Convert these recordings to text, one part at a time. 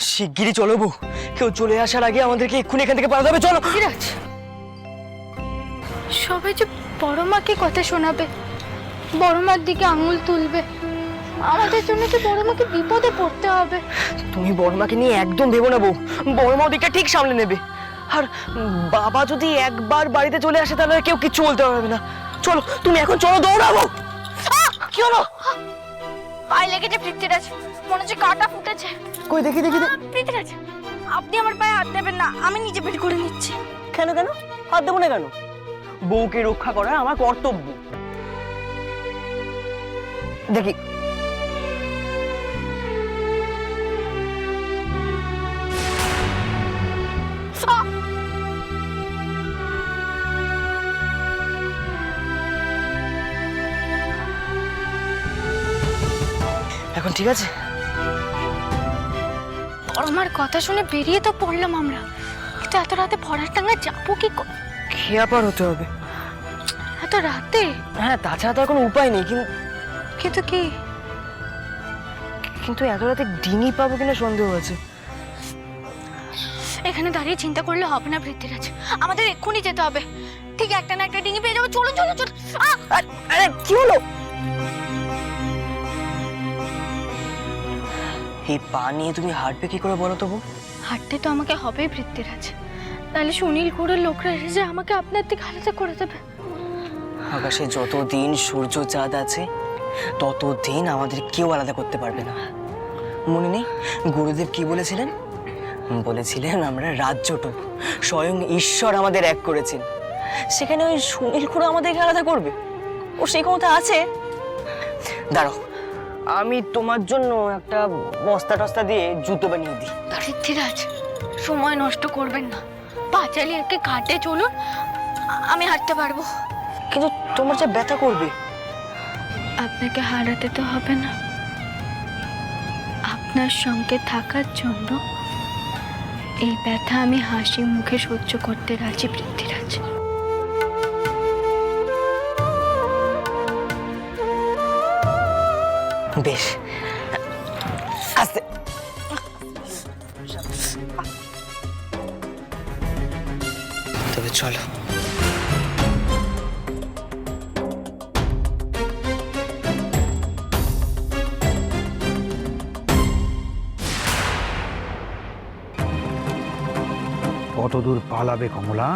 শিগগিরই চলো বউ, কেউ চলে আসার আগে আমাদেরকে এক্ষুনি এখান থেকে পালাতে হবে। চলো। ধীরাজ, সবাই যে বড় মাকে কথা শোনাবে, বড় মার দিকে আঙুল তুলবে, আমাদের জন্য যে বড় মাকে বিপদে পড়তে হবে। তুমি বড় মাকে নিয়ে একদম ভেবো না বউ, বড় মা ওদিকটা ঠিক সামলে নেবে। আর বাবা যদি একবার বাড়িতে চলে আসে তাহলে কেউ কিচ্ছু বলতে পারবে না। চলো তুমি এখন চলো, দৌড়াবো। কি হলো? পায়ে লেগেছে পৃথ্বীরাজ, মনে হচ্ছে কাটা ফুটেছে। কই দেখি দেখি। পৃথ্বীরাজ, আপনি আমার পায়ে হাত দেবেন না, আমি নিজে বের করে নিচ্ছি। কেন কেন হাত দেবো না কেন? বউকে রক্ষা করা আমার কর্তব্য। দেখি। এখন ঠিক আছে? আমার কথা শুনে বেরিয়ে তো পড়লাম আমরা, কিন্তু এত রাতে ভরার টাঙ্গা যাবো কি করে? খেয়া পার হতে হবে। এত রাতে? হ্যাঁ, তাছাড়া তো কোনো উপায় নেই। কিন্তু কি? কিন্তু এত রাতে ডিঙি পাবো কিনা সন্দেহ আছে। এখানে দাঁড়িয়ে চিন্তা করলে হবে না পৃথ্বীরাজ, আমাদের এক্ষুনি যেতে হবে। ঠিক একটা না একটা ডিঙি পেয়ে যাবো। চলুন চলুন চলুন। আরে কি হলো? এই পা নিয়ে তুমি হাঁটবে কি করে বলো তো বউ? হাঁটতে তো আমাকে হবেই পৃথ্বীরাজ, তাহলে সুনীল ঘোরের লোকরা এসে আমাকে আপনার দিকে আলাদা করে দেবে। আকাশে যতদিন সূর্য চাঁদ আছে ততদিন আমাদের কেউ আলাদা করতে পারবে না। মনে নেই গুরুদেব কি বলেছিলেন? বলেছিলেন আমরা রাজ্যটুক স্বয়ং ঈশ্বর আমাদের এক করেছেন। সেখানে ওই সুনীল খুড়ো আমাদেরকে আলাদা করবে? ও সেই ক্ষমতা আছে? দাঁড়াও, আমি তোমার জন্য একটা বস্তা টস্তা দিয়ে জুতো বানিয়ে দিই। পৃথ্বীরাজ, সময় নষ্ট করবেন না, পা চালিয়ে একে ঘাটে চলুন, আমি হাঁটতে পারবো। কিন্তু তোমার যে ব্যথা করবে। আপনাকে হারাতে তো হবে না, আপনার সঙ্গে থাকার জন্য এই ব্যথা আমি হাসি মুখে সহ্য করতে রাজি পৃথ্বীরাজ। বেশ, আস্তে। তবে চলো। কতদূর পালাবে কমলা?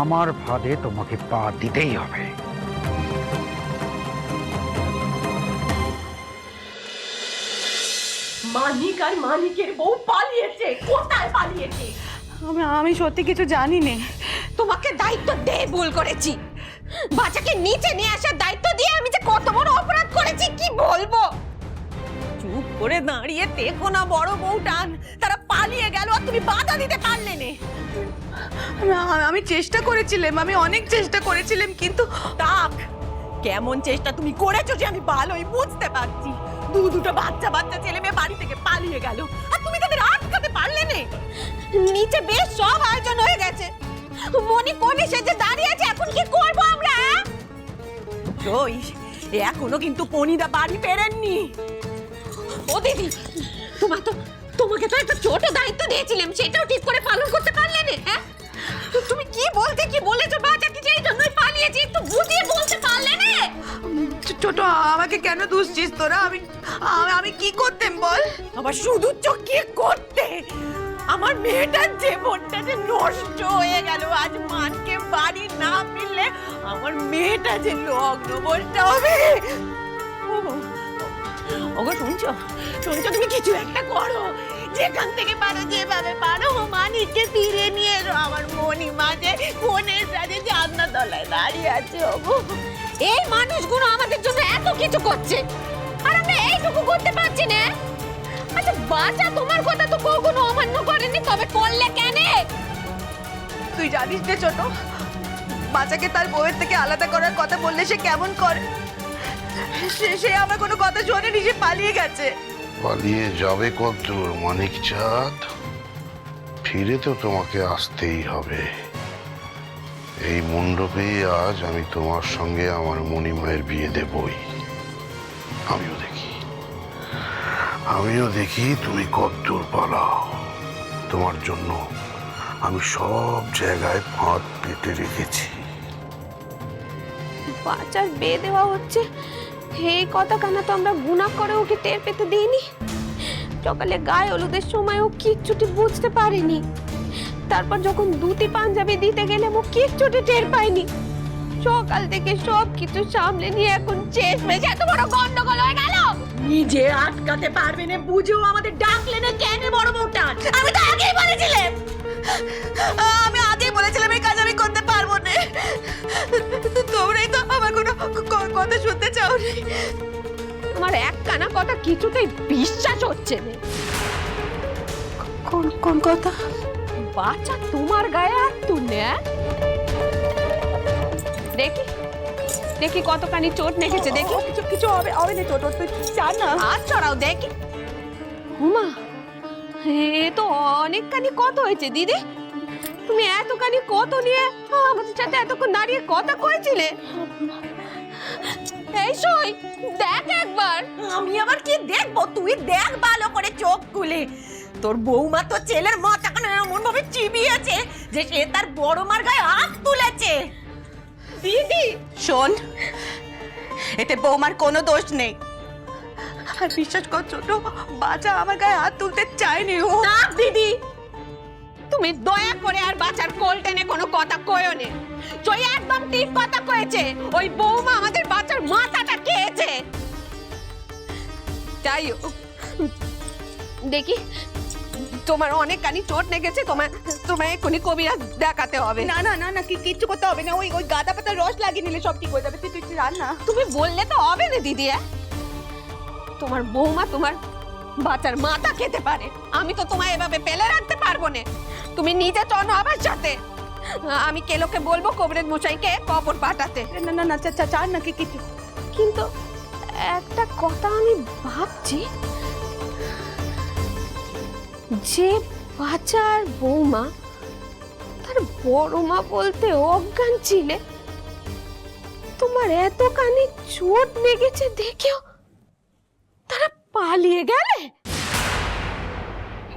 আমার ফাঁদে তোমাকে পা দিতেই হবে। মানিক আর মানিকের বউ পালিয়েছে। কোথায় পালিয়েছে? আমি সত্যি কিছু জানি না। তোমাকে দায়িত্ব দিয়ে ভুল করেছি। বাচ্চাকে নিচে নিয়ে আসার দায়িত্ব দিয়ে আমি যে কত বড় অপরাধ করেছি কি বলবো। চুপ করে দাঁড়িয়ে দেখো না বড় বউটান, তারা পালিয়ে গেল আর তুমি বাধা দিতে পারলে না। আমি চেষ্টা করেছিলাম, আমি অনেক চেষ্টা করেছিলাম, কিন্তু তাক কেমন চেষ্টা তুমি করেছো যে আমি ভালোই বুঝতে পারছি। দুটো বাচ্চা বাচ্চা ছেলে মেয়ে বাড়ি থেকে পালিয়ে গেল আর তুমি তাদের আটকাতে পারলে না। নিচে বেশ সব আয়োজন হয়ে গেছে, মনি কোণে সেজে দাঁড়িয়ে আছে। এখন কি করবো আমরা? ওই এখনো কিন্তু পনিদা বাড়ি ফেরেননি। ও দিদি, তোমাকে তো একটা ছোট দায়িত্ব দিয়েছিলাম, সেটাও ঠিক করে পালন করতে পারলে না। হ্যাঁ, তুমি কি বলতে কি বলেছো? বাচ্চাকে যেই জন্যই পালিয়েছি একটু বুঝিয়ে বলতে পারলে না। ছোট, আমাকে কেন দুষছিস তোরা? আমি কি করতেম বল? আবার শুধু চোখ কি করতে? আমার মেয়েটার জীবনটা যে নষ্ট হয়ে গেল। আজ মানকে বাড়ি না ফিরলে আমার মেয়েটা যে লগ্নভ্রষ্ট হবে। ওগো শুনছো শুনছো, তুমি কিছু একটা করো, যেখান থেকে পারো যেভাবে পারো মানিককে ফিরে নিয়ে এসো। আমার মনি মাঝে ফোনের সাথে জানলা তলায় দাঁড়িয়ে আছে। ওগো, এই মানুষগুলো আমাদের জন্য এত কিছু করছে আর আমরা এইটুকু করতে পারছি না। আচ্ছা বাচ্চা তোমার কথা তো কখনো অমান্য করেনি, তবে করলে কেন? তুই জানিস না ছোট, বাচ্চাকে তার বউয়ের থেকে আলাদা করার কথা বললে সে কেমন করে। সে আমার কোনো কথা শোনেনি, সে পালিয়ে গেছে। পালিয়ে যাবে কদ্দূর মানিক চাঁদ? ফিরে তো তোমাকে আসতেই হবে। এই মণ্ডপে আজ আমি তোমার সঙ্গে আমার মণিমায়ের বিয়ে দেবই। আমিও দেখি আমিও দেখি তুমি কতদূর পালাও। তোমার জন্য আমি সব জায়গায় ফাঁদ পেতে রেখেছি। বাচ্চার বিয়ে দেওয়া হচ্ছে এই কথা কেন তো আমরা গুণা করে ওকে টের পেতে দিইনি। সকালে গায়ে হলুদের সময়ও কিচ্ছুটি বুঝতে পারিনি। তারপর যখন দুটি পাঞ্জাবি দিতে গেলে ও কিচ্ছুটি টের পাইনি। সকাল থেকে সব কিছু সামলে নিয়ে এখন শেষমেশ এত বড় গন্ডগোল হয়ে গেল। নিজে আটকাতে পারবে না বুঝেও আমাদের ডাকলে না কেন বড় বউটা? আমি তো আগেই বলেছিলাম, আমি আগেই বলেছিলাম এই কাজ আমি করতে পারবো না। তোমরাই তো আমার কোনো কথা শুনতে চাওনি। আমার একখানা কথা কিছুতেই বিশ্বাস হচ্ছে না। কোন কথা? বাচ্চা তোমার গায়ে হাত তুললে? দেখি দেখি কতখানি চোট লেগেছে দেখি। কিছু হবে না, চোট তুই চান না। হাত ছড়াও দেখি। হুমা, এ তো অনেকখানি কত হয়েছে দিদি। তুমি এতখানি কত নিয়ে আমাদের সাথে এতক্ষণ দাঁড়িয়ে কথা কয়েছিলে? এই সই দেখ একবার। আমি আবার কি দেখবো? তুই দেখ ভালো করে চোখ খুলে। তোর বৌমা তো ছেলের মাথাখানে এমন ভাবে চিবিয়েছে যে সে তার বড় মার গায়ে হাত তুলেছে। দিদি শোন, এতে বৌমার কোনো দোষ নেই। আর বিশ্বাস কর ছোট, বাচ্চা আমার গায়ে হাত তুলতে চায়নি। ও না দিদি, তুমি দয়া করে আর বাচ্চার কোল টেনে কোনো কথা কয়ো নে। জয় একদম ঠিক কথা কয়েছে। ওই বৌমা আমাদের বাচ্চার মাথাটা খেয়েছে। যাই হোক, দেখি তোমার অনেকখানি চোট লেগেছে, তোমায় এক্ষুনি কবিরাজ দেখাতে হবে। না না না না, কিচ্ছু করতে হবে না। ওই গাঁদা পাতার রস লাগিয়ে নিলে সব ঠিক হয়ে যাবে। তুই রান না। তুমি বললে তো হবে না দিদি। তোমার বৌমা তোমার বাচ্চার মাথা খেতে পারে, আমি তো তোমায় এভাবে ফেলে রাখতে পারবো না। তুমি নিজে চলো আমার সাথে। আমি কেলোকে বলবো কবিরাজ মশাইকে খবর পাঠাতে। না না না, চান না কিছু। কিন্তু একটা কথা আমি ভাবছি, যে বাচ্চার বৌমা তার বড় মা বলতে অজ্ঞান ছিলে, তোমার এতখানি চোট লেগেছে দেখেও তারা পালিয়ে গেলে।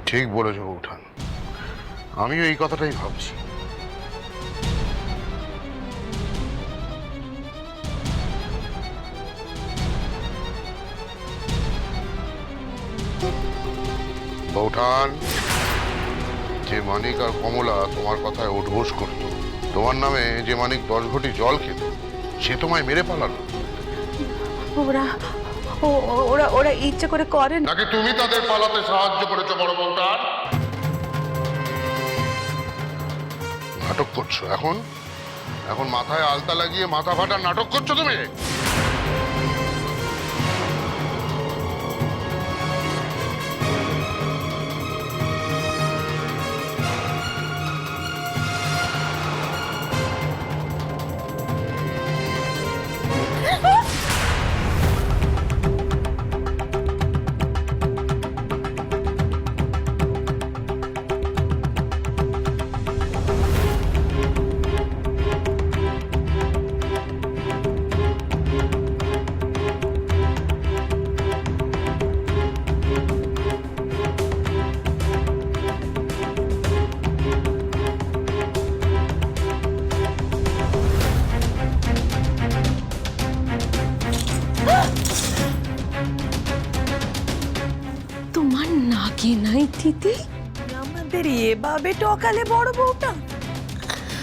ঠিক বলেছো বৌঠান, আমিও এই কথাটাই ভাবছি। বৌঠান, যে মানিক আর কমলা তোমার কথায় উঠবোস করতো, তোমার নামে যে মানিক 10 ঘটি জল খেত, সে তোমায় মেরে পালালো। ওরা ইচ্ছে করে করেন নাকি তুমি তাদের পালাতে সাহায্য করেছো বড় বৌঠান? নাটক করছো এখন? এখন মাথায় আলতা লাগিয়ে মাথা ফাটার নাটক করছো তুমি? তোমার নাকি নাই দিদি? আমাদের এভাবে টকালে বড় বউটা।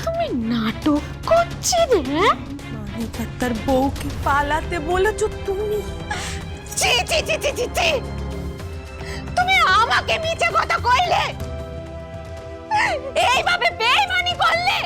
তুমি নাটক করছিলে? মানিক আর তার বউকে পালাতে বলেছো তুমি? ছি ছি ছি ছি ছি ছি! তুমি আমাকে মিছে কথা কইলে, এইভাবে বেইমানি করলে।